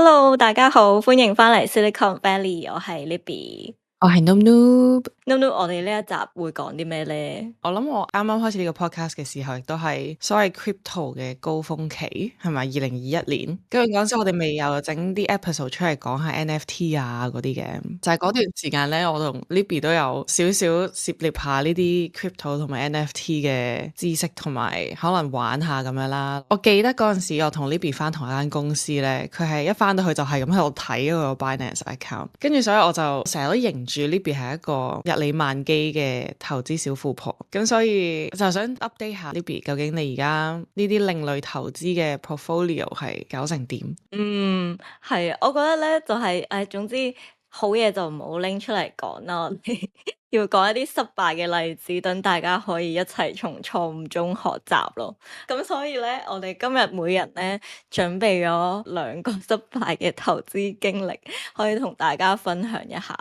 Hello，大家好，歡迎翻嚟 Silicon Valley，我係 Libby。我係 Noob Noob。我哋呢一集會講啲咩呢？我諗我啱啱開始呢個 podcast 嘅時候，亦都係所謂 crypto 嘅高峰期，係咪2021年？跟住嗰陣時我哋未有整啲 episode 出嚟講下 NFT 啊嗰啲嘅，就係嗰段時間咧，我同 Libby 都有少少涉獵下呢啲 crypto 同埋 NFT 嘅知識，同埋可能玩下咁樣啦。我記得嗰陣時我同 Libby 翻同一間公司咧，佢係一翻到去就係咁喺度睇嗰個 Binance account，跟住所以我就成日都認住 Libby 係一個日理萬機嘅投資小富婆，咁所以就想 update 下 Libby， 究竟你而家呢啲另類投資嘅 portfolio 係搞成點？係啊，我覺得咧就係總之好嘢就唔好拎出嚟講啦，我哋要講一啲失敗嘅例子，等大家可以一齊從錯誤中學習咯。咁所以咧，我哋今日每人咧準備咗2個失敗嘅投資經歷，可以同大家分享一下。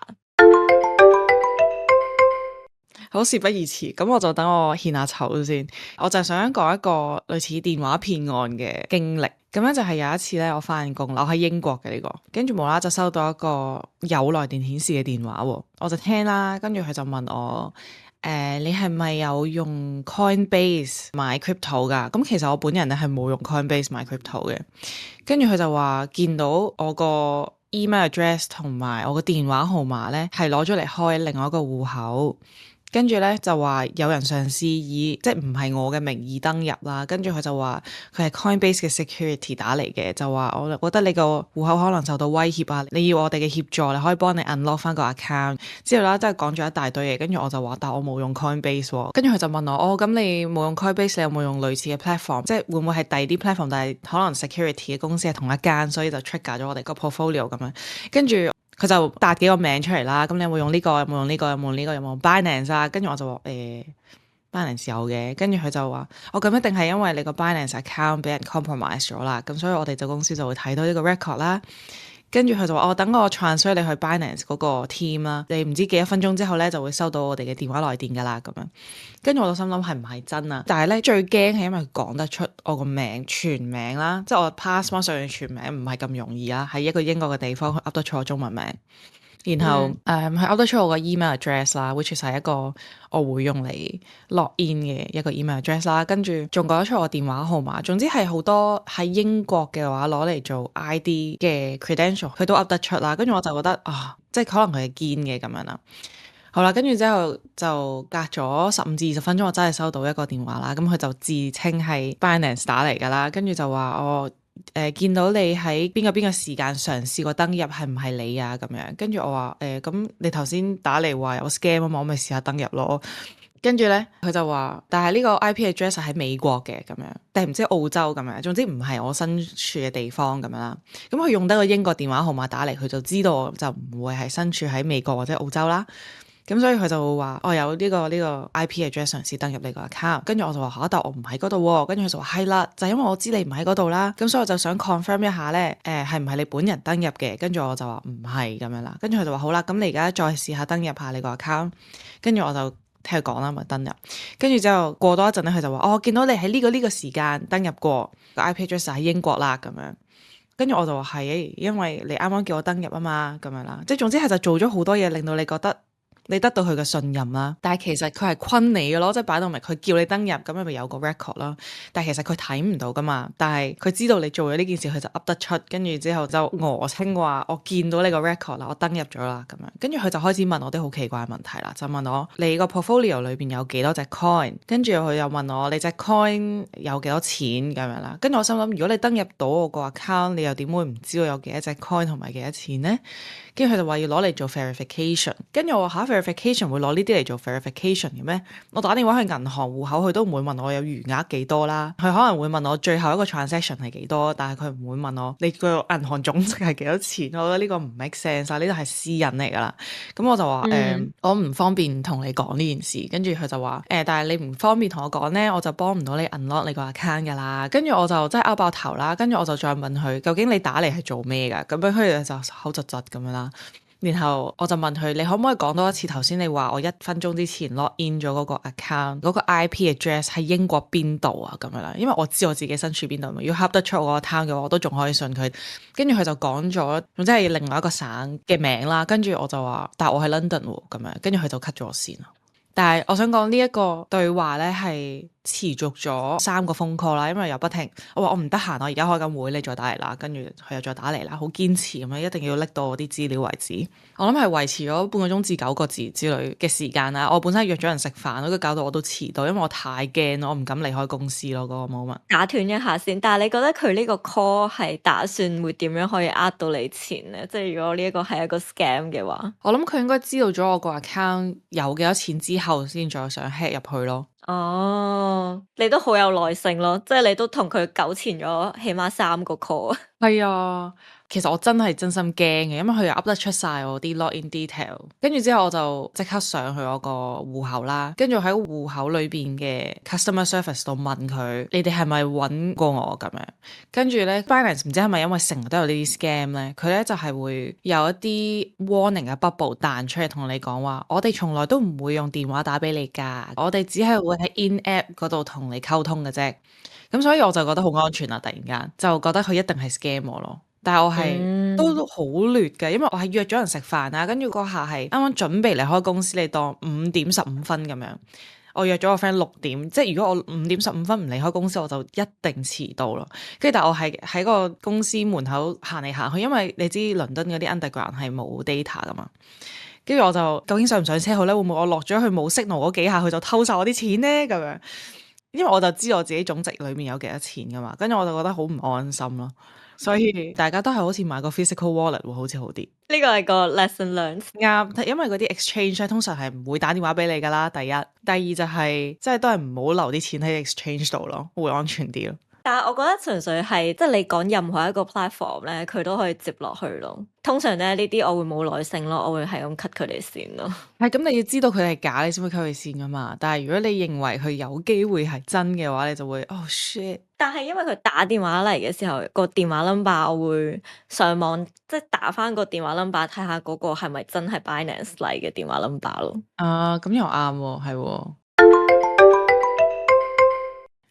好，事不宜遲，咁我就等我獻下醜先。我就想講一個類似電話騙案嘅經歷。咁樣就係有一次咧，我翻工，我喺英國嘅呢個，跟住無啦啦就收到一個有來電顯示嘅電話喎，我就聽啦，跟住佢就問我，你係咪有用 Coinbase 買 crypto 㗎？咁其實我本人咧係冇用 Coinbase 買 crypto 嘅，跟住佢就話見到我個 email address 同埋我個電話號碼咧係攞咗嚟開另外一個戶口。跟住咧就話有人嘗試以即係唔係我嘅名義登入啦，跟住佢就話佢係 Coinbase 嘅 security 打嚟嘅，就話我覺得你個戶口可能受到威脅啊，你要我哋嘅協助，你可以幫你 unlock 翻個 account。之後啦，真係講咗一大堆嘢，跟住我就話，但我冇用 Coinbase 喎。跟住佢就問我，咁你冇用 Coinbase，你有冇用類似嘅 platform？即係會唔會係第二啲 platform，但係可能 security 嘅公司係同一間，所以就 trigger 咗我哋個 portfolio 咁樣。跟住佢就答幾個名出嚟啦，咁你有冇用呢個？有冇用呢個？有冇呢個？有冇 Binance 啊？跟住我就話Binance 有嘅，跟住佢就話咁一定係因為你個 Binance account 俾人 compromise 咗啦，咁所以我哋就公司就會睇到呢個 record 啦。跟住佢就話等我 transfer 你去 Binance 嗰個 team 啦，你唔知幾多分鐘之後咧就會收到我哋嘅電話來電噶啦咁樣。跟住我就心諗係唔係真啊？但係咧最驚係因為佢講得出我個名全名啦，即係我 passport 上嘅全名唔係咁容易啦，喺一個英國嘅地方佢噏得出我中文名。然後佢噏得出我個 email address 啦，which 係一個我會用嚟 log in 嘅一個 email address 啦，跟住仲講得出我電話號碼。總之係好多喺英國嘅話攞嚟做 ID 嘅 credential，佢都噏得出啦。跟住我就覺得即係可能佢係堅嘅咁樣啦。好啦，跟住之後就隔咗15至20分鐘，我真係收到一個電話啦。咁佢就自稱係 Binance 打嚟噶啦，跟住就話我見到你喺邊個時間嘗試過登入，係唔係你啊？咁樣，跟住我話咁你頭先打嚟話有 scam 啊嘛，我咪試下登入咯。跟住咧佢就話，但係呢個 IP address 係喺美國嘅咁樣，定係唔知澳洲咁樣，總之唔係我身處嘅地方咁樣啦。咁佢用得個英國電話號碼打嚟，佢就知道我就唔會係身處喺美國或者澳洲啦。咁所以佢就會話有呢個 IP address 嘗試登入你個 account，跟住我就話但我唔喺嗰度喎，跟住佢就話係啦，就因為我知你唔喺嗰度啦，咁所以我就想 confirm 一下咧，係唔係你本人登入嘅？跟住我就話唔係咁樣啦，跟住佢就話好啦，咁你而家再試下登入下你個 account，跟住我就聽佢講啦，咪登入，跟住之後過多一陣咧，佢就話我見到你喺呢個時間登入過個 IP address 喺英國啦，咁樣，跟住我就話係，因為你啱啱叫我登入啊嘛，咁樣啦，即係總之係就做咗好多嘢令到你覺得你得到佢嘅信任啦，但係其實佢係昆你嘅咯，即係擺到明佢叫你登入，咁咪有個 record 啦。但係其實佢睇唔到噶嘛，但係佢知道你做咗呢件事，佢就噏得出，跟住之後就訛稱話我見到你個 record 啦，我登入咗啦咁樣。跟住佢就開始問我啲好奇怪嘅問題啦，就問我你個 portfolio 裏邊有幾多隻 coin，跟住佢又問我你隻 coin 有幾多錢咁樣啦。跟住我心諗，如果你登入到我個 account，你又點會唔知道有幾多隻 coin 同埋幾多錢呢？跟住佢就話要攞嚟做 verification，跟住我話verification 會攞呢啲嚟做 verification 嘅咩？我打電話去銀行戶口，佢都唔會問我有餘額幾多啦。佢可能會問我最後一個 transaction 係幾多，但係佢唔會問我你個銀行總值係幾多錢。我覺得呢個唔 make sense 啊，呢個係私隱嚟噶啦。咁我就話我唔方便同你講呢件事。跟住佢就話但係你唔方便同我講呢，我就幫唔到你 unlock 你個 account 噶啦。跟住我就真係拗爆頭啦。跟住我就再問佢究竟你打嚟係做咩噶？咁樣佢就口窒窒咁樣啦。然後我就問佢：你可唔可以講多一次頭先你話我1分鐘之前 log in 咗嗰個 account 嗰個 IP address 喺英國邊度啊？咁樣啦，因為我知我自己身處邊度嘛。如果噏得出我個 account 嘅話，我都仲可以信佢。跟住佢就講咗，總之係另外一個省嘅名啦。跟住我就話：但係我喺 London 喎，咁樣。跟住佢就 cut 咗我線咯。但係我想講呢一個對話咧係持續咗3個 phone call 啦，因為又不停，我話我唔得閒，我而家開緊會，你再打嚟啦，跟住佢又再打嚟啦，好堅持咁樣，一定要拎到我啲資料為止。我諗係維持咗半個鐘至9個字之類嘅時間啦。我本身約咗人食飯，都搞到我都遲到，因為我太驚，我唔敢離開公司咯。嗰個 moment 打斷一下先，但係你覺得佢呢個 call 係打算會點樣可以呃到你錢呢？即係如果呢一個係一個 scam 嘅話，我諗佢應該知道咗我個 account 有幾多錢之後，先再想 hack 入去咯。哦，你都好有耐性咯，即係你都同佢糾纏咗起碼3個 call。係啊，其實我真係真心驚嘅，因為佢又噏得出晒我啲 login detail，跟住之後我就即刻上去我個戶口啦，跟住喺戶口裏邊嘅 customer service 度問佢：你哋係咪揾過我咁樣？跟住咧 Binance 唔知係咪因為成日都有呢啲 scam 咧，佢咧就係會有一啲 warning 嘅 bubble 彈出嚟同你講話，我哋從來都唔會用電話打俾你㗎，我哋只係會喺 in app 嗰度同你溝通嘅啫。咁所以我就覺得好安全啦，突然間就覺得佢一定係 scam 我咯。但係我係都好劣嘅，因為我係約咗人食飯啦，跟住嗰下係啱啱準備離開公司，你當5點15分咁樣。我約咗個 friend 6點，即係如果我5點15分唔離開公司，我就一定遲到咯。跟住但係我係喺個公司門口行嚟行去，因為你知倫敦嗰啲 underground 係冇 data 噶嘛。跟住我就究竟上唔上車好咧？會唔會我落咗去冇 signal 嗰幾下，佢就偷晒我啲錢咧？咁樣。因為我就知我自己總值裏面有幾多錢噶嘛，跟住我就覺得好唔安心咯，所以大家都係好似買個 physical wallet 會好似好啲。呢個係個 lesson learned。啱，因為嗰啲 exchange 咧通常係唔會打電話俾你噶啦，第一，第二就係即係都係唔好留啲錢喺 exchange 度咯，會安全啲咯。但係我覺得純粹係即係你講任何一個 platform 咧，佢都可以接落去咯。通常咧呢啲我會冇耐性咯，我會係咁 cut 佢哋線咯。係咁，你要知道佢係假，你先會 cut 佢線噶嘛。但係如果你認為佢有機會係真嘅話，你就會oh shit。但係因為佢打電話嚟嘅時候，個電話 number 我會上網即係打翻個電話 number 睇下嗰個係咪真係 Binance 嚟嘅電話 number 咯。啊，咁又啱喎，係喎。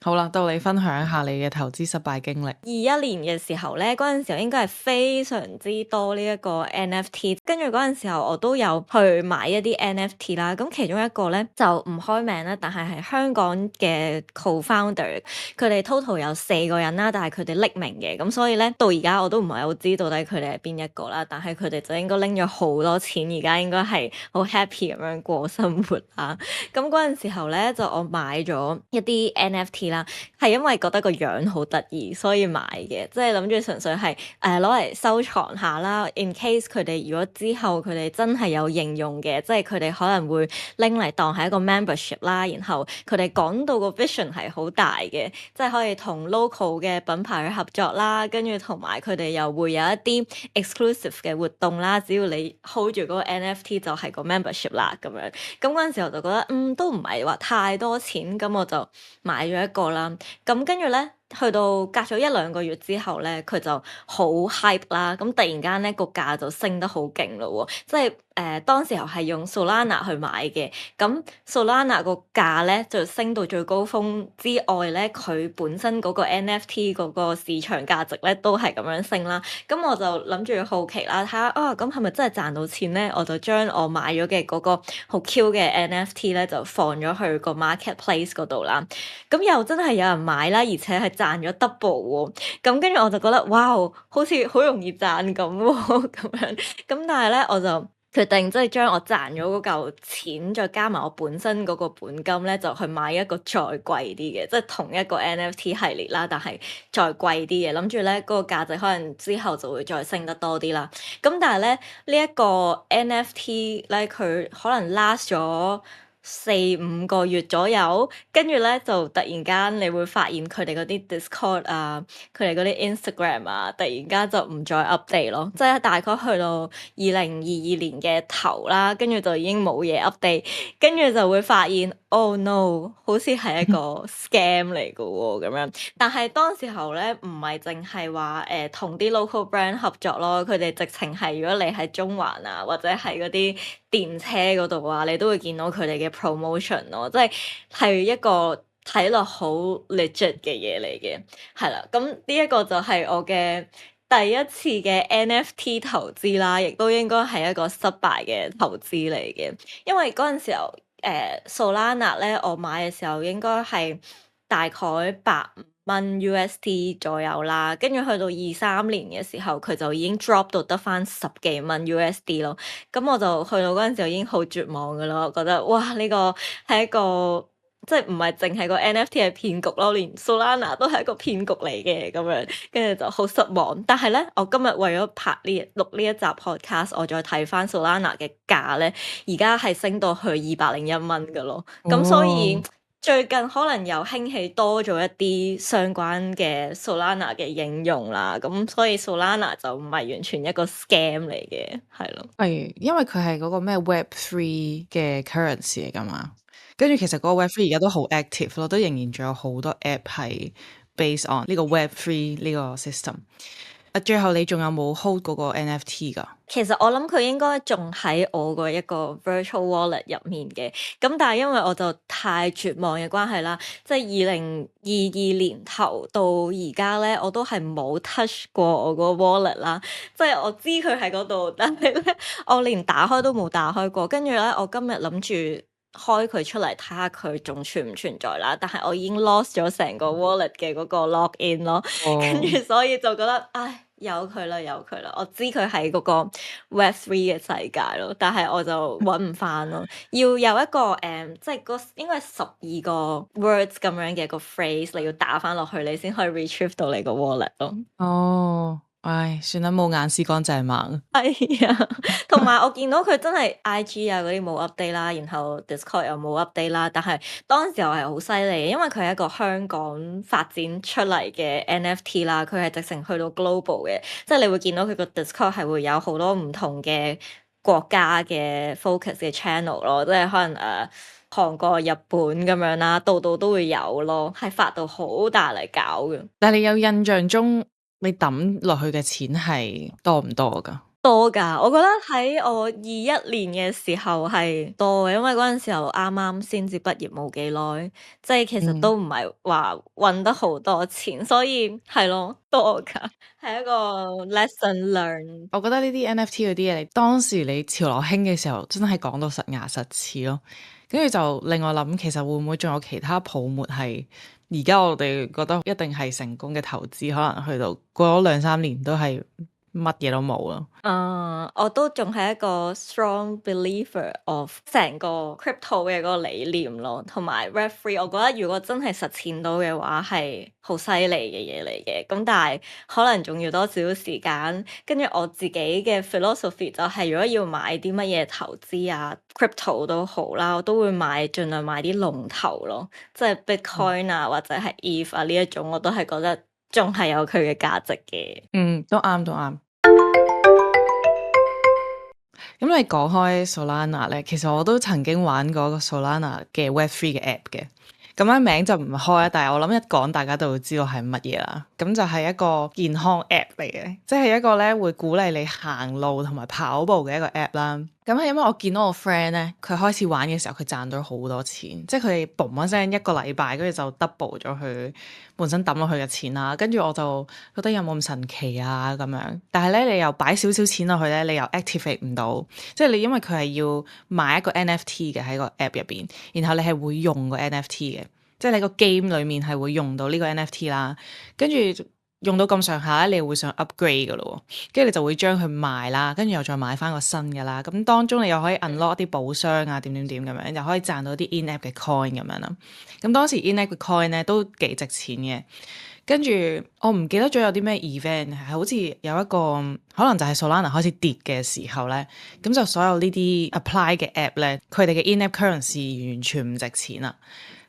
好啦，到你分享一下你嘅投資失敗經歷。21年嘅時候咧，嗰陣時候應該係非常之多呢一個 NFT，跟住嗰陣時候我都有去買一啲 NFT 啦。咁其中一個咧就唔開名啦，但係香港嘅 co-founder，佢哋 total 有4個人啦，但係佢哋匿名嘅，咁所以咧到而家我都唔係好知到底佢哋係邊一個啦。但係佢哋就應該拎咗好多錢，而家應該係好 happy 咁樣過生活啦。咁嗰陣時候咧就我買咗一啲 NFT 啦，係因為覺得個樣好得意，所以買嘅，即係諗住純粹係攞嚟收藏下啦。In case 佢哋如果之後佢哋真係有應用嘅，即係佢哋可能會拎嚟當係一個 membership 啦。然後佢哋講到個 vision 係好大嘅，即係可以同 local 嘅品牌去合作啦，跟住同埋佢哋又會有一啲 exclusive 嘅活動啦。只要你 hold 住嗰個 NFT 就係個 membership 啦咁樣。咁嗰陣時候就覺得都唔係話太多錢，咁我就買咗一個啦。咁跟住咧，去到隔咗1-2個月之後咧，佢就好 hype 啦。咁突然間咧個價就升得好勁咯喎，即係當時候係用 Solana 去買嘅。咁 Solana 個價咧就升到最高峰之外咧，佢本身嗰個 NFT 嗰個市場價值咧都係咁樣升啦。咁我就諗住好奇啦，睇下咁係咪真係賺到錢咧？我就將我買咗嘅嗰個好 Q 嘅 NFT 咧就放咗去個 marketplace 嗰度啦。咁又真係有人買啦，而且係賺咗 double 喎。咁跟住我就覺得哇，好似好容易賺咁喎，咁樣。咁但係咧，我就決定即係將我賺咗嗰嚿錢，再加埋我本身嗰個本金咧，就去買一個再貴啲嘅，即係同一個 NFT 系列啦，但係再貴啲嘅，諗住咧嗰個價值可能之後就會再升得多啲啦。咁但係咧呢一個 NFT 咧，佢可能 last 咗4-5個月左右，跟住咧就突然間你會發現佢哋嗰啲 Discord 啊，佢哋嗰啲 Instagram 啊，突然間就唔再 update 咯，即係大概去到2022年嘅頭啦，跟住就已經冇嘢 update，跟住就會發現 oh no，好似係一個 scam 嚟嘅喎咁樣。但係當時候咧唔係淨係話同啲 local brand 合作咯，佢哋直情係如果你喺中環啊或者係嗰啲電車嗰度啊，你都會見到佢哋嘅 promotion 咯，即係一個睇落好 legit 嘅嘢嚟嘅，係啦。咁呢一個就係我嘅第一次嘅 NFT 投資啦，亦都應該係一個失敗嘅投資嚟嘅，因為嗰陣時候Solana 咧，我買嘅時候應該係大概8蚊 USD 左右啦，跟住去到23年嘅時候，佢就已經 drop 到得返10幾蚊 USD 咯。咁我就去到嗰陣時候已經好絕望㗎啦，我覺得哇呢個係一個即係唔係淨係個 NFT 係騙局咯，連 Solana 都係一個騙局嚟嘅咁樣，跟住就好失望。但係咧，我今日為咗錄呢一集 podcast，我再睇返 Solana 嘅價咧，而家係升到去201蚊㗎咯。咁所以哦最近可能又興起多咗一啲相關嘅 Solana 嘅應用啦，咁所以 Solana 就唔係完全一個 scam 嚟嘅，係咯。係，因為佢係嗰個咩 Web3 嘅 currency 嚟㗎嘛，跟住其實嗰個 Web3 而家都好 active 咯，都仍然仲有好多 app 係 based on 呢個 Web3 呢個 system。最後你仲有冇 hold 嗰個 NFT 㗎？其實我諗佢應該仲喺我個一個 virtual wallet 入面嘅，咁但係因為我就太絕望嘅關係啦，即係2022年頭到而家咧，我都係冇 touch 過我個 wallet 啦，即係我知佢喺嗰度，但係咧我連打開都冇打開過，跟住咧我今日諗住開佢出嚟睇下佢仲存唔存在啦，但係我已經 lost 咗成個 wallet 嘅嗰個 login 咯，跟住哦，所以就覺得唉。有佢啦，有佢啦！我知佢喺嗰個 Web3 嘅世界咯，但係我就揾唔翻咯。要有一個即係應該係12個 words 咁樣嘅個 phrase，你要打翻落去，你先可以 retrieve 到你個 wallet 咯。哦，唉，算啦，冇眼屎乾淨盲。係啊，同埋我見到佢真係 IG 啊嗰啲冇 update 啦，然後 Discord 又冇 update 啦，但係當時候係好犀利，因為佢係一個香港發展出嚟嘅 NFT 啦，佢係直情去到 global 嘅，即係你會見到佢個 Discord 係會有好多唔同嘅國家嘅 focus 嘅 channel 咯，即係可能韓國、日本咁樣啦，度度都會有咯，係發到好大嚟搞嘅。但係你有印象中你抌落去嘅錢係多唔多㗎？多㗎，我覺得喺我21年嘅時候係多嘅，因為嗰陣時候啱啱先至畢業冇幾耐，即係其實都唔係話揾得好多錢，所以係咯，多㗎，係一個 lesson learn。我覺得呢啲 NFT 嗰啲嘢，當時你潮流興嘅時候，真係講到實牙實齒咯。跟住就令我諗，其實會唔會仲有其他泡沫係而家我哋覺得一定係成功嘅投資，可能去到過咗2-3年都係乜嘢都冇咯。我都仲係一個 strong believer of 成個 crypto 嘅嗰個理念咯，同埋 Web3，我覺得如果真係實踐到嘅話，係好犀利嘅嘢嚟嘅。咁但係可能仲要多少少時間。跟住我自己嘅 philosophy 就係，如果要買啲乜嘢投資啊，crypto 都好啦，我都會盡量買啲龍頭咯，即係 Bitcoin 啊或者係 ETH 啊呢一種，我都係覺得仲係有佢嘅價值嘅。嗯，都啱，都啱。咁你講開 Solana 咧，其實我都曾經玩過個 Solana 嘅 Web3 嘅 app 嘅。咁樣名就唔開啊，但係我諗一講大家都會知道係乜嘢啦。咁就係一個健康 app 嚟嘅，即係一個咧會鼓勵你行路同埋跑步嘅一個 app 啦。咁係因為我見到我 friend 咧，佢開始玩嘅時候，佢賺到好多錢，即係佢哋嘣一聲一個禮拜，跟住就 double 咗佢本身抌落去嘅錢啦。跟住我就覺得有冇咁神奇啊咁樣。但係咧，你又擺少少錢落去咧，你又 activate 唔到，即係你因為佢係要買一個 NFT 嘅喺個 app 入邊，然後你係會用個 NFT 嘅。即係你個 game 裡面係會用到呢個 NFT 啦，跟住用到咁上下咧，你會想 upgrade 噶咯喎，跟住你就會將佢賣啦，跟住又再買翻個新嘅啦。咁當中你又可以 unlock 一啲寶箱啊，點點點咁樣，又可以賺到啲 in-app 嘅 coin 咁樣啦。咁當時 in-app 嘅 coin 咧都幾值錢嘅。跟住我唔記得咗有啲咩 event 係好似有一個可能就係 Solana 開始跌嘅時候咧，咁就所有呢啲 apply 嘅 app 咧，佢哋嘅 in-app currency 完全唔值錢啦。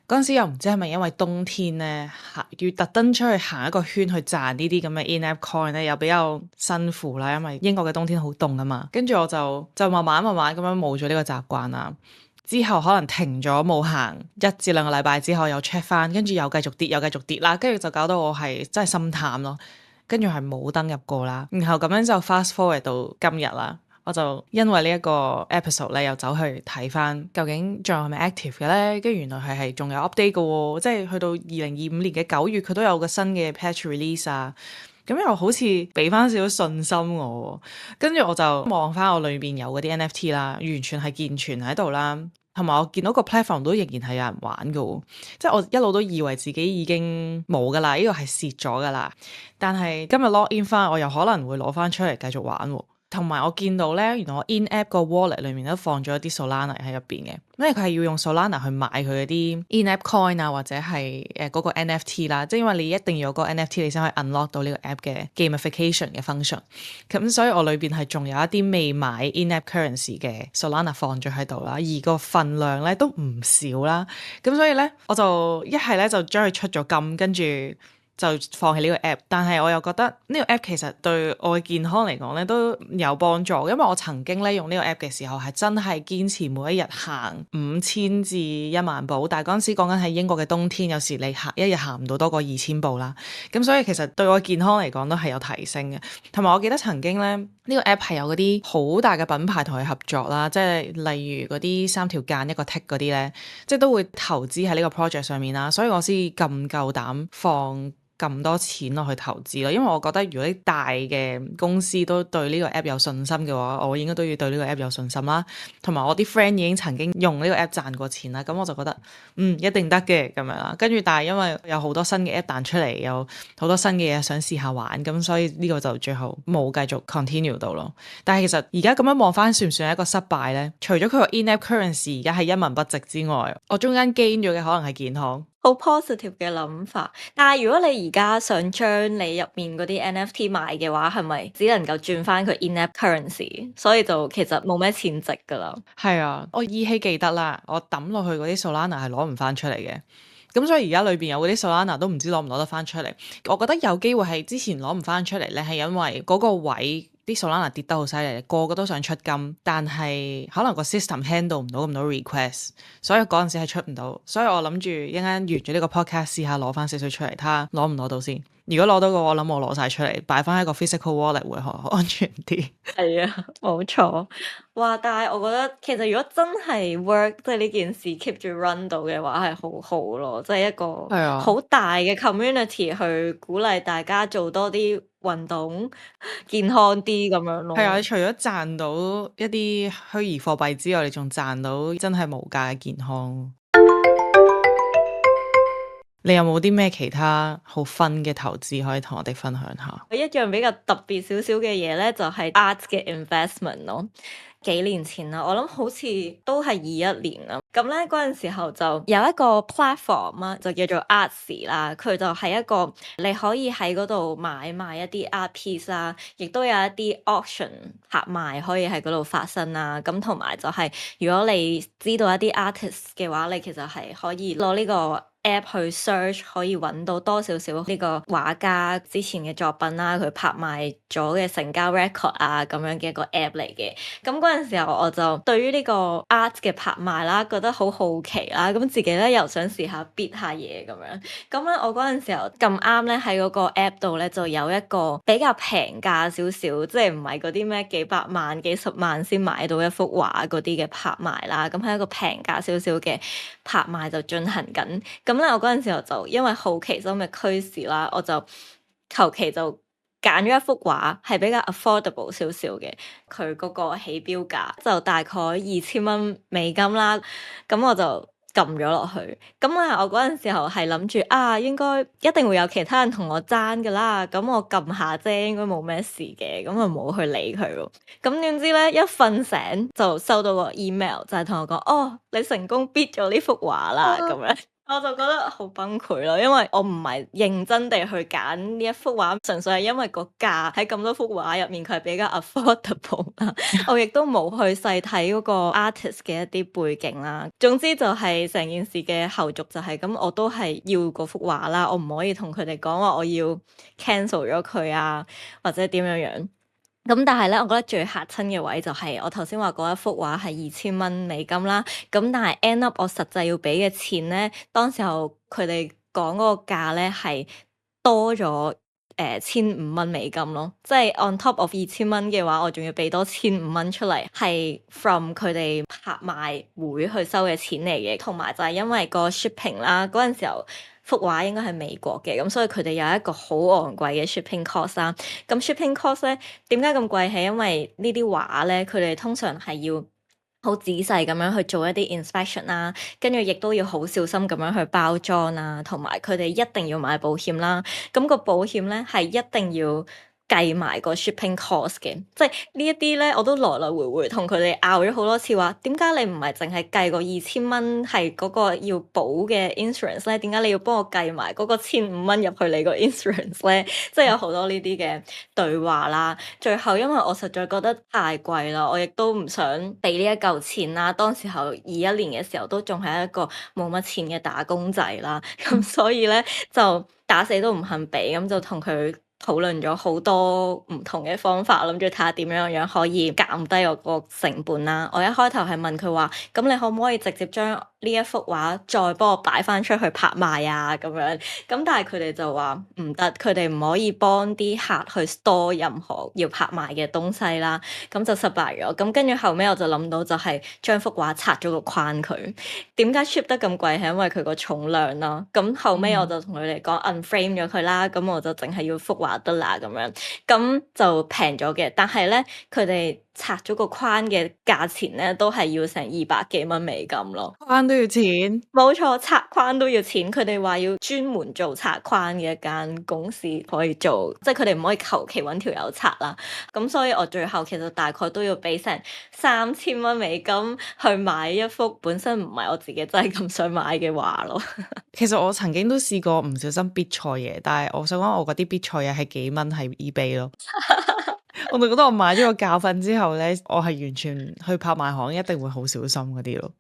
嗰陣時又唔知係咪因為冬天咧，要特登出去行一個圈去賺呢啲咁嘅 in-app coin 咧，又比較辛苦啦，因為英國嘅冬天好凍啊嘛。跟住我就慢慢咁樣冇咗呢個習慣啦。之後可能停咗冇行1至2個禮拜之後又 check 翻，跟住又繼續跌啦，跟住就搞到我係真係心淡咯。跟住係冇登入過啦，然後咁樣就 fast forward 到今日啦。我就因為呢一個 episode 咧，又走去睇翻究竟仲係咪 active 嘅咧？跟住原來係仲有 update 嘅喎，即係去到2025年嘅9月，佢都有個新嘅 patch release 啊。咁又好似俾翻少少信心我，跟住我就望翻我裏邊有嗰啲 NFT 啦，完全係健全喺度啦。同埋我見到個 platform 都仍然係有人玩嘅喎，即係我一路都以為自己已經冇噶啦，呢個係蝕咗噶啦。但係今日 log in 翻，我又可能會攞翻出嚟繼續玩喎。同埋我見到咧，原來我 in-app 個 wallet 裏面都放咗一啲 Solana 喺入邊嘅，因為佢係要用 Solana 去買佢嗰啲 in-app coin 啊，或者係嗰個 NFT 啦，即係因為你一定要有個 NFT 你先可以 unlock 到呢個 app 嘅 gamification 嘅 function。咁所以我裏邊係仲有一啲未買 in-app currency 嘅 Solana 放咗喺度啦，而個份量咧都唔少啦。咁所以咧，我就一係咧就將佢出咗金，跟住就放棄呢個 app，但係我又覺得呢個 app 其實對我嘅健康嚟講咧都有幫助，因為我曾經咧用呢個 app 嘅時候係真係堅持每一日行5000至1萬步，但係嗰陣時講緊喺英國嘅冬天，有時你一日行唔到多過2000步啦，咁所以其實對我健康嚟講都係有提升嘅。同埋我記得曾經咧呢個 app 係有嗰啲好大嘅品牌同佢合作啦，即係例如嗰啲3條間1個 tick 嗰啲咧，即係都會投資喺呢個 project 上面啦，所以我先咁夠膽放咁多錢落去投資咯，因為我覺得如果啲大嘅公司都對呢個 app 有信心嘅話，我應該都要對呢個 app 有信心啦。同埋我啲 friend 已經曾經用呢個 app 賺過錢啦，咁我就覺得一定得嘅咁樣啦。跟住但係因為有好多新嘅 app 彈出嚟，有好多新嘅嘢想試下玩，咁所以呢個就最後冇繼續 continue 到咯。但係其實而家咁樣望翻，算唔算係一個失敗呢？除咗佢個 in-app currency 而家係一文不值之外，我中間 gain 咗嘅可能係健康。好 positive 嘅諗法，但係如果你而家想將你入面嗰啲 NFT 賣嘅話，係咪只能夠轉翻佢 in-app currency？所以就其實冇咩錢值噶啦。係啊，我依稀記得啦，我抌落去嗰啲 Solana 係攞唔翻出嚟嘅，咁所以而家裏邊有嗰啲 Solana 都唔知攞唔攞得翻出嚟。我覺得有機會係之前攞唔翻出嚟咧，係因為嗰個位啲 Solana 跌得好犀利，個個都想出金，但係可能個 system handle 唔到咁多 request，所以嗰陣時係出唔到。所以我諗住一陣間完咗呢個 podcast 試下攞翻少少出嚟，睇下攞唔攞到先。如果攞到嘅話，我諗我攞晒出嚟，擺翻喺個 physical wallet 會安全啲。係啊，冇錯。哇！但係我覺得其實如果真係 work，即係呢件事 keep 住 run 到嘅話，係好好咯。即係一個好大嘅 community 去鼓勵大家做多啲運動，健康啲咁樣咯。係啊，你除咗賺到一啲虛擬貨幣之外，你仲賺到真係無價嘅健康。你有冇啲咩其他好 fun 嘅投資可以同我哋分享下？一樣比較特別少少嘅嘢咧，就係 art 嘅 investment 咯。幾年前啦，我諗好似都係21年啦。咁咧嗰陣時候就有一個 platform 啊，就叫做 Artsy 啦。佢就係一個你可以喺嗰度買賣一啲 art piece 啦，亦都有一啲 auction 拍賣可以喺嗰度發生啦。咁同埋就係如果你知道一啲 artist 嘅話，你其實係可以攞呢個app 去 search 可以揾到多少少呢個畫家之前嘅作品啦，佢拍賣咗嘅成交 record 啊，咁樣嘅一個 app 嚟嘅。咁嗰陣時候我就對於呢個 art 嘅拍賣啦，覺得好好奇啦，咁自己咧又想試下 bid 下嘢咁樣。咁咧我嗰陣時候咁啱咧喺嗰個 app 度咧就有一個比較平價少少，即係唔係嗰啲咩幾百萬幾十萬先買到一幅畫嗰啲嘅拍賣啦。咁係一個平價少少嘅拍賣就進行緊。咁咧，我嗰陣時候就因為好奇心嘅驅使啦，我就求其就揀咗一幅畫，係比較 affordable 少少嘅，佢嗰個起標價就大概2000蚊美金啦。咁我就咁撳咗落去。咁啊，我嗰陣時候係諗住啊，應該一定會有其他人同我爭噶啦，咁我撳下啫，應該冇咩事嘅，咁就冇去理佢喎。咁點知咧，一瞓醒就收到個 email，就係同我講，哦，你成功 bid 咗呢幅畫啦，咁樣。我就覺得好崩潰咯，因為我唔係認真地去揀呢一幅畫，純粹係因為個價喺咁多幅畫入面佢係比較 affordable 啦。我亦都冇去細睇嗰個 artist 嘅一啲背景啦。總之就係成件事嘅後續就係咁，我都係要嗰幅畫啦，我唔可以同佢哋講話我要 cancel 咗佢啊，或者點樣樣。咁但係咧，我覺得最嚇親嘅位就係我頭先話嗰一幅畫係2000蚊美金啦。咁但係 end up 我實際要俾嘅錢咧，當時候佢哋講嗰個價咧係多咗1500蚊美金咯。即係 on top of 2000蚊嘅話，我仲要俾多1500蚊出嚟，係 from 佢哋拍賣會去收嘅錢嚟嘅。同埋就係因為個 shipping 啦，嗰陣時候幅畫應該係美國嘅，咁所以佢哋有一個好昂貴嘅 shipping cost 啦。咁 shipping cost 咧點解咁貴？係因為呢啲畫咧，佢哋通常係要好仔細咁樣去做一啲 inspection 啦，跟住亦都要好小心咁樣去包裝啦，同埋佢哋一定要買保險啦。咁個保險咧係一定要計埋個 shipping cost 嘅，即係呢一啲咧，我都來來回回同佢哋拗咗好多次，話點解你唔係淨係計個2000蚊係嗰個要保嘅 insurance 咧？點解你要幫我計埋嗰個1500入去你個 insurance 咧？即係有好多呢啲嘅對話啦。最後因為我實在覺得太貴啦，我亦都唔想俾呢一嚿錢啦。當時候21年嘅時候都仲係一個冇乜錢嘅打工仔啦，咁所以咧就打死都唔肯俾，咁就同佢討論咗好多唔同嘅方法，諗住睇下點樣可以減低我個成本啦。我一開頭係問佢話，咁你可唔可以直接將呢一幅畫再幫我擺翻出去拍賣啊？咁樣，咁但係佢哋就話唔得，佢哋唔可以幫啲客去 store 任何要拍賣嘅東西啦。咁就失敗咗。咁跟住後尾我就諗到就係將幅畫拆咗個框佢。點解 ship 得咁貴？係因為佢個重量啦。咁後尾我就同佢哋講 unframe 咗佢啦。咁我就淨係要幅畫得啦咁樣。咁就平咗嘅。但係咧，佢哋拆咗個框嘅價錢咧，都係要成200幾蚊美金咯。框都要錢，冇錯，拆框都要錢。佢哋話要專門做拆框嘅一間公司可以做，即係佢哋唔可以求其揾條友拆啦。咁所以我最後其實大概都要俾成3000蚊美金去買一幅本身唔係我自己真係咁想買嘅畫咯。其實我曾經都試過唔小心 bid 錯嘢，但係我想講我嗰啲 bid 錯嘢係幾蚊喺 eBay 咯。我就覺得我買咗個教訓之後咧，我係完全去拍賣行一定會好小心嗰啲咯。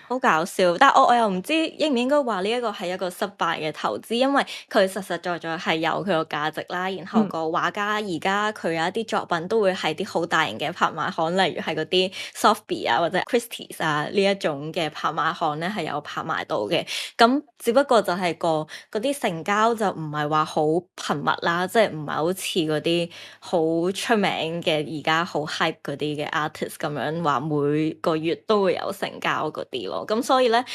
好搞笑，但係我又唔知應唔應該話呢一個係一個失敗嘅投資，因為佢實實在在係有佢個價值啦。然後個畫家而家佢有一啲作品都會係啲好大型嘅拍賣行，例如係嗰啲 Sotheby 啊或者 Christie's 啊呢一種嘅拍賣行咧係有拍賣到嘅。咁只不過就係嗰啲成交就唔係話好頻密啦，即係唔係好似嗰啲好出名嘅而家好 hype 嗰啲嘅 artist 咁樣話每個月都會有成交嗰啲咯。咁所以咧，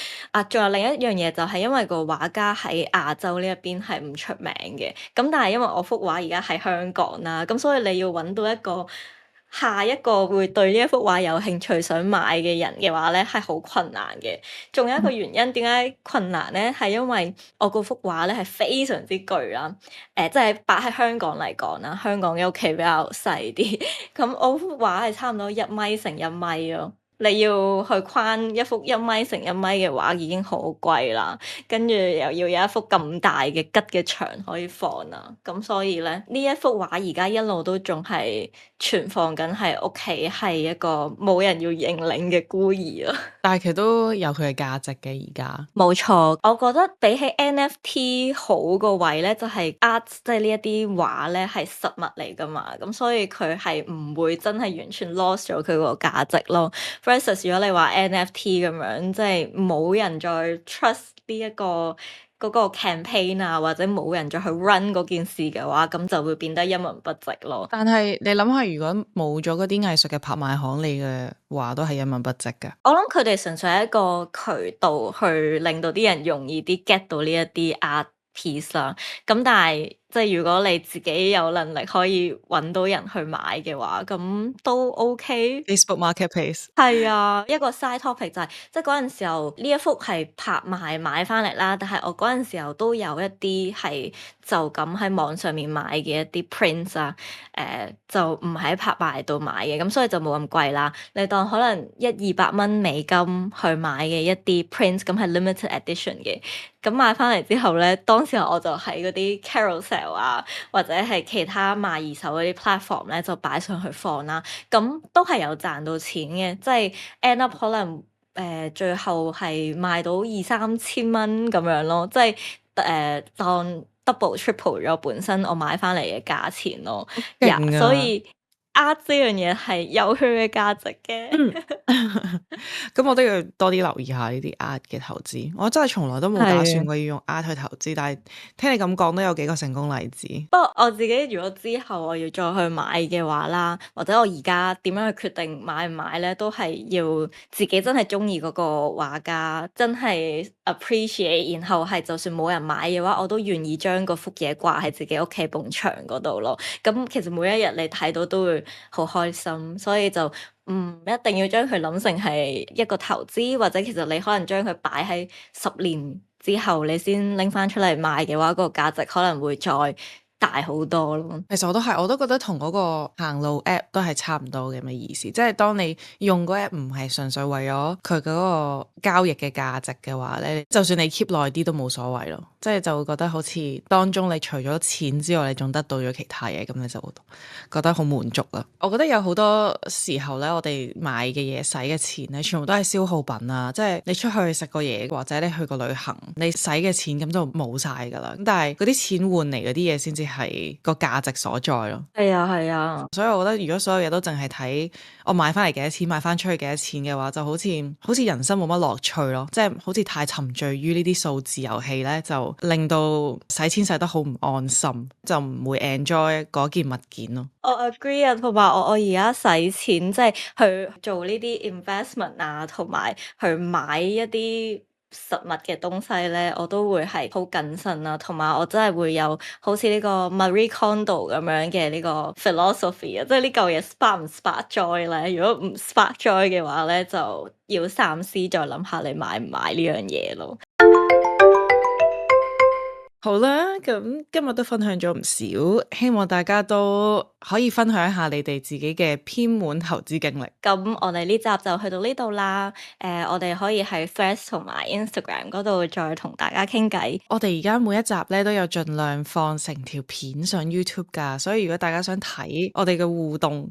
仲有另一樣嘢就係因為個畫家喺亞洲呢一邊係唔出名嘅，咁但係因為我幅畫而家喺香港啦，咁所以你要揾到一個下一個會對呢一幅畫有興趣想買嘅人嘅話咧，係好困難嘅。仲有一個原因點解困難咧，係因為我嗰幅畫咧係非常之巨啦，即係擺喺香港嚟講啦，香港嘅屋企比較細啲，咁我幅畫係差唔多1米乘1米咯。你要去框一幅1米乘1米嘅畫已經好貴啦，跟住又要有一幅咁大嘅吉嘅牆可以放啦，咁所以咧呢一幅畫而家一路都仲係存放緊喺屋企，係一個冇人要認領嘅孤兒咯。但係其實都有佢嘅價值嘅而家。冇錯，我覺得比起 NFT 好個位咧，就係 art 即係呢一啲畫咧係實物嚟噶嘛，咁所以佢係唔會真係完全 lost 咗佢個價值咯。Versus 如果你話 NFT 咁樣，即係冇人再 trust 呢一個嗰個 campaign 啊，或者冇人再去 run 嗰件事嘅話，咁就會變得一文不值咯。但係你諗下，如果冇咗嗰啲藝術嘅拍賣行，你嘅畫都係一文不值㗎。我諗佢哋純粹係一個渠道去令到啲人容易啲 get 到呢一啲 art piece 啦。咁但係即即係如果你自己有能力可以揾到人去買嘅話，咁都 OK。Facebook Marketplace。係啊，一個 side topic 就係、即係嗰陣時候呢一幅係拍賣買翻嚟啦，但係我嗰陣時候都有一啲係就咁喺網上面買嘅一啲 prints 啊，就唔喺拍賣度買嘅，咁所以就冇咁貴啦。你當可能100-200蚊美金去買嘅一啲 prints，咁係 limited edition 嘅。咁買翻嚟之後咧，當時候我就喺嗰啲 Carousell 啊，或者係其他賣二手嗰啲 platform 咧，就擺上去放啦。咁都係有賺到錢嘅，即係 end up 可能最後係賣到2-3千蚊咁樣咯，即係當 double triple 咗本身我買翻嚟嘅價錢咯。勁啊！所以 art 呢樣嘢係有佢嘅價值嘅。咁我都要多啲留意下呢啲 art 嘅投資。我真係從來都冇打算過要用 art 去投資，但係聽你咁講都有幾個成功例子。不過我自己如果之後我要再去買嘅話啦，或者我而家點樣去決定買唔買咧，都係要自己真係中意嗰個畫家，真係 appreciate，然後係就算冇人買嘅話，我都願意將嗰幅嘢掛喺自己屋企埲牆嗰度咯。咁其實每一日你睇到都會好開心，所以就唔一定要將佢諗成係一個投資，或者其實你可能將佢擺喺10年之後，你先拎翻出嚟賣嘅話，個價值可能會再大好多咯。其實我都係，我都覺得同嗰個行路 app 都係差唔多嘅意思。即係當你用嗰 app 唔係純粹為咗佢嗰個交易嘅價值嘅話咧，就算你 keep 耐啲都冇所謂咯。即係就會覺得好似當中你除咗錢之外，你仲得到咗其他嘢，咁你就覺得好滿足啦。我覺得有好多時候咧，我哋買嘅嘢、使嘅錢咧，全部都係消耗品啊！即係你出去食個嘢，或者你去個旅行，你使嘅錢咁就冇晒噶啦。咁但係嗰啲錢換嚟嗰啲嘢先至係個價值所在咯。係啊，係啊。所以我覺得如果所有嘢都淨係睇我買翻嚟幾多錢，買翻出去幾多錢嘅話，就好似人生冇乜樂趣咯。即係好似太沉醉於呢啲數字遊戲咧，就令到使錢使得好唔安心，就唔會 enjoy 嗰件物件咯。我 agree 啊，同埋我而家使錢即係去做呢啲 investment 啊，同埋去買一啲實物嘅東西咧，我都會係好謹慎啊，同埋我真係會有好似呢個 Marie Kondo 咁樣嘅呢個 philosophy 啊，即係呢嚿嘢 spark 唔 spark joy 咧？如果唔 spark joy 嘅話咧，就要三思再諗下你買唔買呢樣嘢咯。好啦，咁今日都分享咗唔少，希望大家都可以分享一下你哋自己嘅偏門投資經歷。咁我哋呢集就去到呢度啦。我哋可以喺 Threads 同埋 Instagram 嗰度再同大家傾偈。我哋而家每一集咧都有盡量放成條片上 YouTube 㗎，所以如果大家想睇我哋嘅互動，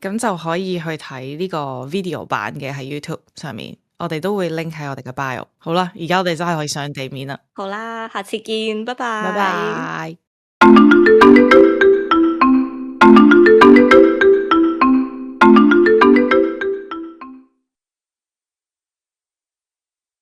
咁就可以去睇呢個 video 版嘅喺 YouTube 上面。我哋都會 link 喺我哋嘅 bio。好啦，而家我哋真係可以上地面啦。好啦，下次見，拜拜。拜拜。